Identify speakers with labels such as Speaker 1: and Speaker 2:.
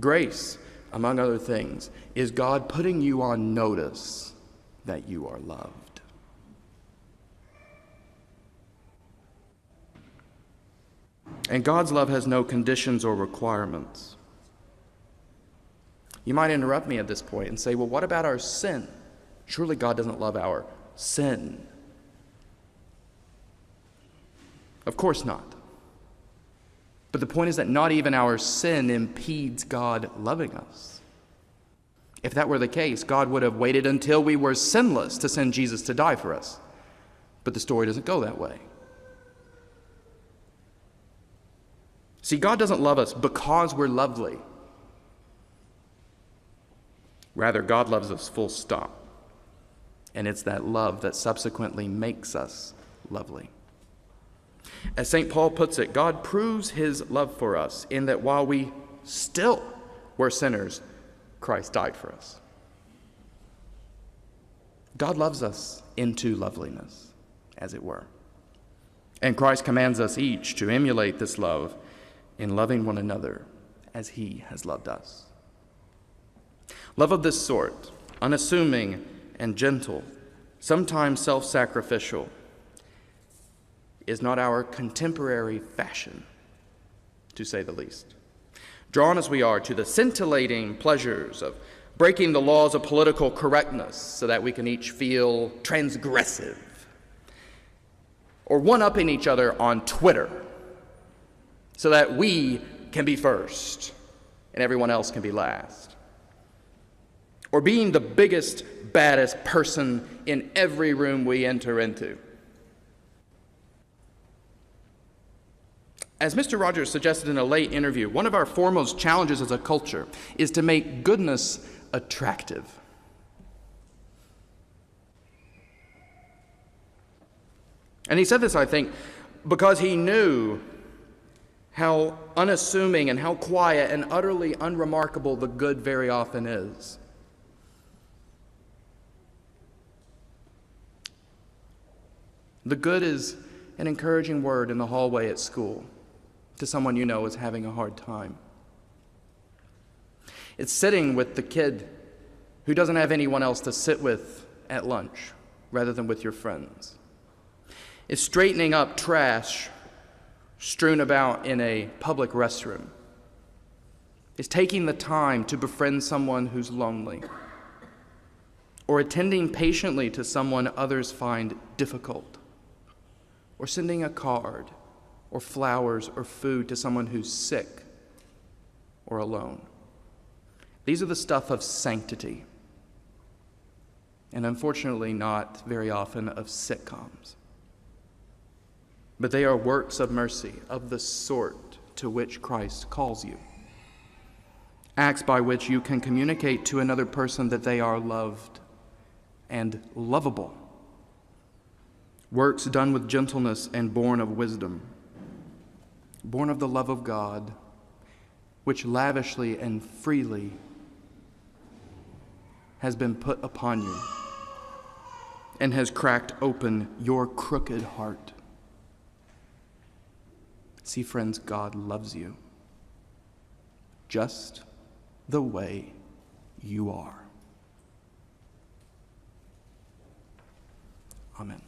Speaker 1: Grace, among other things, is God putting you on notice that you are loved. And God's love has no conditions or requirements. You might interrupt me at this point and say, well, what about our sin? Surely God doesn't love our sin. Of course not. But the point is that not even our sin impedes God loving us. If that were the case, God would have waited until we were sinless to send Jesus to die for us. But the story doesn't go that way. See, God doesn't love us because we're lovely. Rather, God loves us full stop. And it's that love that subsequently makes us lovely. As St. Paul puts it, God proves his love for us in that while we still were sinners, Christ died for us. God loves us into loveliness, as it were. And Christ commands us each to emulate this love in loving one another as he has loved us. Love of this sort, unassuming and gentle, sometimes self-sacrificial, is not our contemporary fashion, to say the least. Drawn as we are to the scintillating pleasures of breaking the laws of political correctness so that we can each feel transgressive, or one-upping each other on Twitter so that we can be first and everyone else can be last, or being the biggest, baddest person in every room we enter into. As Mr. Rogers suggested in a late interview, one of our foremost challenges as a culture is to make goodness attractive. And he said this, I think, because he knew how unassuming and how quiet and utterly unremarkable the good very often is. The good is an encouraging word in the hallway at school to someone you know is having a hard time. It's sitting with the kid who doesn't have anyone else to sit with at lunch rather than with your friends. It's straightening up trash strewn about in a public restroom. It's taking the time to befriend someone who's lonely, or attending patiently to someone others find difficult, or sending a card or flowers or food to someone who's sick or alone. These are the stuff of sanctity, and unfortunately not very often of sitcoms. But they are works of mercy of the sort to which Christ calls you. Acts by which you can communicate to another person that they are loved and lovable. Works done with gentleness and born of wisdom, born of the love of God, which lavishly and freely has been put upon you and has cracked open your crooked heart. See, friends, God loves you just the way you are. Amen.